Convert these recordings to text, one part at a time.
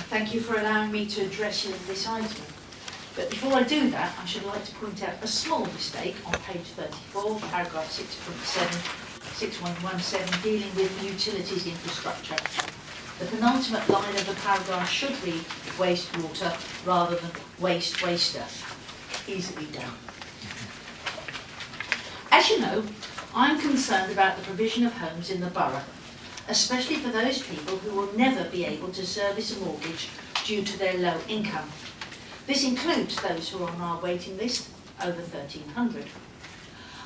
Thank you for allowing me to address you on this item. But before I do that, I should like to point out a small mistake on page 34, paragraph 6117, dealing with utilities infrastructure. The penultimate line of the paragraph should read wastewater rather than waster. Easily done. As you know, I'm concerned about the provision of homes in the borough, especially for those people who will never be able to service a mortgage due to their low income. This includes those who are on our waiting list, over 1,300.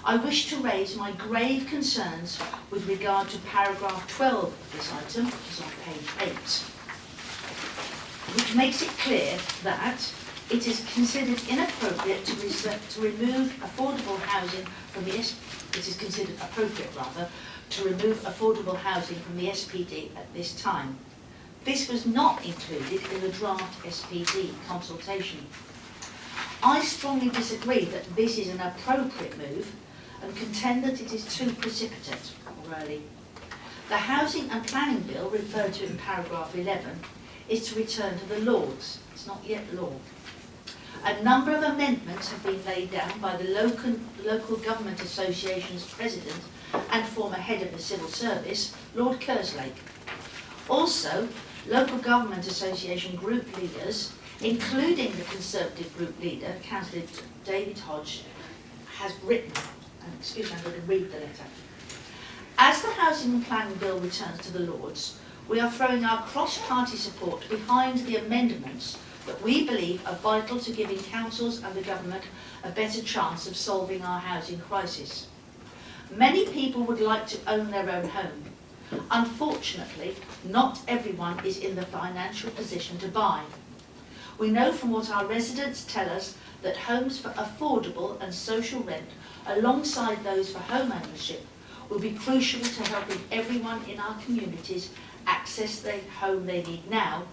I wish to raise my grave concerns with regard to paragraph 12 of this item, which is on page 8, which makes it clear that it is considered inappropriate to remove affordable housing from the SPD at this time. This was not included in the draft SPD consultation. I strongly disagree that this is an appropriate move and contend that it is too precipitate or early. The Housing and Planning Bill referred to in paragraph 11 is to return to the Lords. It's not yet law. A number of amendments have been laid down by the Local Government Association's President and former head of the Civil Service, Lord Kerslake. Also, Local Government Association group leaders, including the Conservative group leader, Councillor David Hodge, has written, and excuse me, I'm going to read the letter. As the Housing and Planning Bill returns to the Lords, we are throwing our cross-party support behind the amendments that we believe are vital to giving councils and the government a better chance of solving our housing crisis. Many people would like to own their own home. Unfortunately, not everyone is in the financial position to buy. We know from what our residents tell us that homes for affordable and social rent, alongside those for home ownership, will be crucial to helping everyone in our communities access the home they need now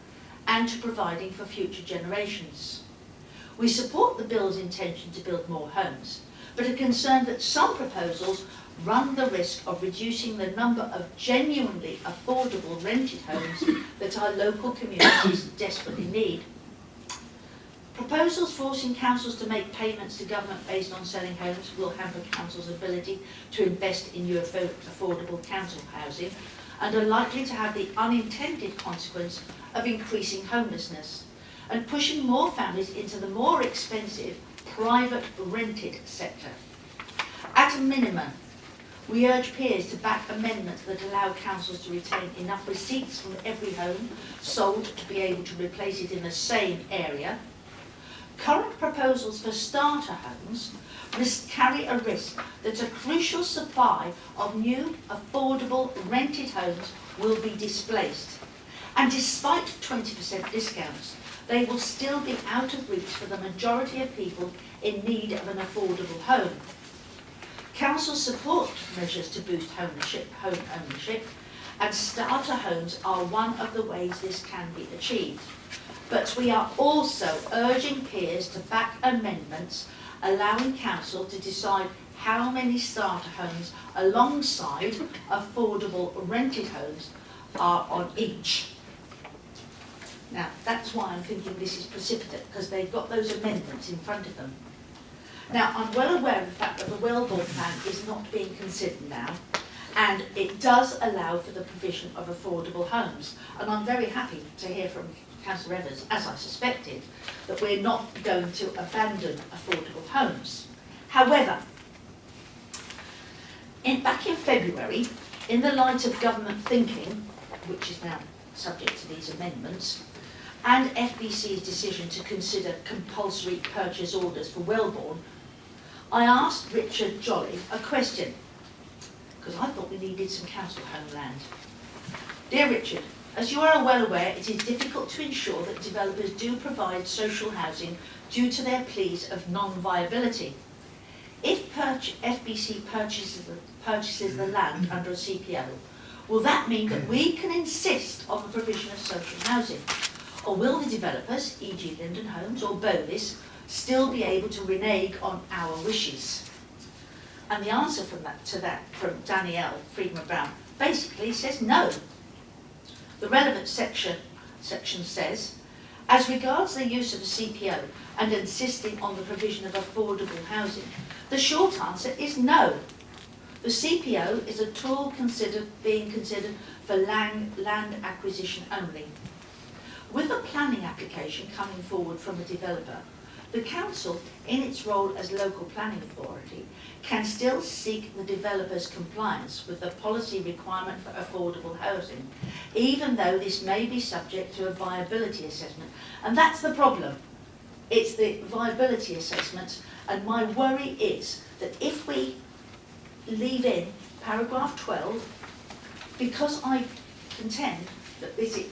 and to providing for future generations. We support the bill's intention to build more homes, but are concerned that some proposals run the risk of reducing the number of genuinely affordable rented homes that our local communities desperately need. Proposals forcing councils to make payments to government based on selling homes will hamper councils' ability to invest in new affordable council housing and are likely to have the unintended consequence of increasing homelessness and pushing more families into the more expensive private rented sector. At a minimum, we urge peers to back amendments that allow councils to retain enough receipts from every home sold to be able to replace it in the same area. Current proposals for starter homes carry a risk that a crucial supply of new, affordable, rented homes will be displaced. And despite 20% discounts, they will still be out of reach for the majority of people in need of an affordable home. Council support measures to boost home ownership, and starter homes are one of the ways this can be achieved. But we are also urging peers to back amendments allowing council to decide how many starter homes alongside affordable rented homes are on each. Now, that's why I'm thinking this is precipitate, because they've got those amendments in front of them. Now, I'm well aware of the fact that the Wellborn plan is not being considered now, and it does allow for the provision of affordable homes. And I'm very happy to hear from Councillor Evans, as I suspected, that we're not going to abandon affordable homes. However, back in February, in the light of government thinking, which is now subject to these amendments, and FBC's decision to consider compulsory purchase orders for Wellborn, I asked Richard Jolly a question, because I thought we needed some council home land. Dear Richard, as you are well aware, it is difficult to ensure that developers do provide social housing due to their pleas of non-viability. If FBC purchases the land under a CPO, will that mean that we can insist on the provision of social housing? Or will the developers, e.g. Linden Homes or Bovis, still be able to renege on our wishes? And the answer from Danielle Friedman-Brown basically says no. The relevant section says, As regards the use of a CPO and insisting on the provision of affordable housing, the short answer is no. The CPO is a tool being considered for land acquisition only. With a planning application coming forward from a developer, the council, in its role as local planning authority, can still seek the developer's compliance with the policy requirement for affordable housing, even though this may be subject to a viability assessment. And that's the problem. It's the viability assessment, and my worry is that if we leave in paragraph 12, because I contend that the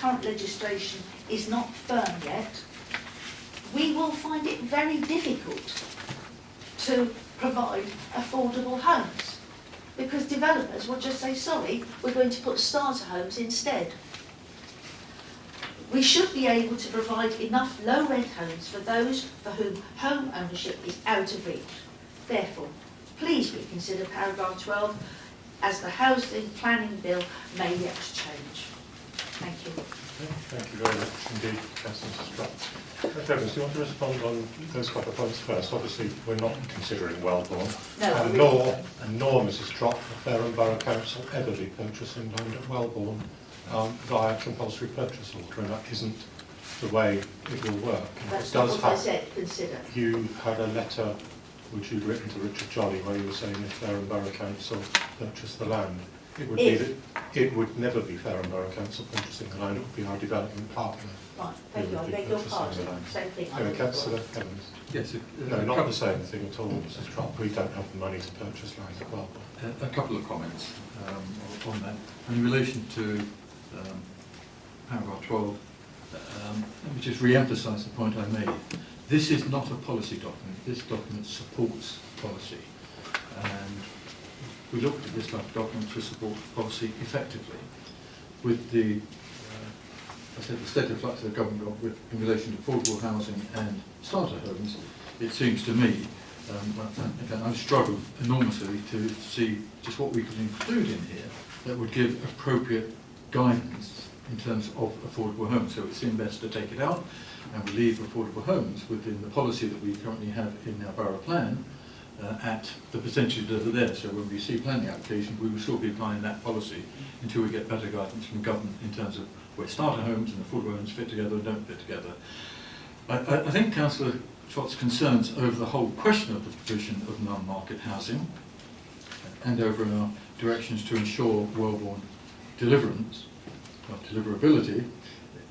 current legislation is not firm yet, we will find it very difficult to provide affordable homes, because developers will just say, sorry, we're going to put starter homes instead. We should be able to provide enough low-rent homes for those for whom home ownership is out of reach. Therefore, please reconsider paragraph 12 as the housing planning bill may yet change. Thank you. Thank you very much indeed, Councillor Strutt. Evans, do you want to respond on those couple of points first? Obviously, we're not considering Wellbourne, no, nor Mrs. Trott, the Fareham Borough Council ever be purchasing land at Wellbourne via compulsory purchase order, and that isn't the way it will work. That's not what I said, consider. You had a letter which you'd written to Richard Jolly where you were saying if Fareham Borough Council purchased the land, it would be that it would never be Fareham Borough Council purchasing the land, it would be our development partner. Right, thank you, I beg your pardon. Same thing. Councillor Evans. Yes. No, not the same thing at all, Mrs. Trott. We don't have the money to purchase land at Wellbourne. A couple of comments on that. In relation to paragraph 12, let me just re-emphasise the point I made. This is not a policy document. This document supports policy. And we looked at this type of document to support policy effectively. With the, I said, the state of flux that the government got with in relation to affordable housing and starter homes, it seems to me, again, I've struggled enormously to see just what we could include in here that would give appropriate guidance in terms of affordable homes. So it seemed best to take it out and we leave affordable homes within the policy that we currently have in our borough plan at the percentages that are there. So when we see planning applications, we will still be applying that policy until we get better guidance from government in terms of where starter homes and affordable homes fit together or don't fit together. I think Councillor Trott's concerns over the whole question of the provision of non-market housing and over our directions to ensure Wellbourne deliverability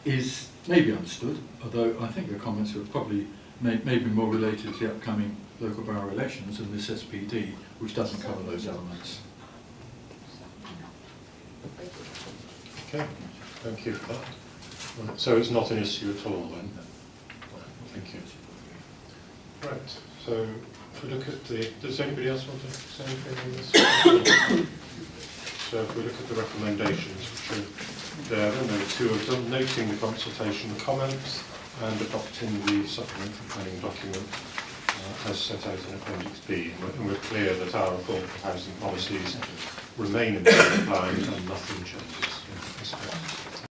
is maybe understood, although I think the comments were probably maybe more related to the upcoming local borough elections and this SPD, which doesn't cover those elements. Okay, thank you for that. Right, so it's not an issue at all then? Thank you. Right, so if we look at the, does anybody else want to say anything on this? So if we look at the recommendations, which are there, and there are two of them, noting the consultation comments and adopting the supplementary planning document as set out in Appendix B. And we're clear that our affordable housing policies remain in the line and nothing changes.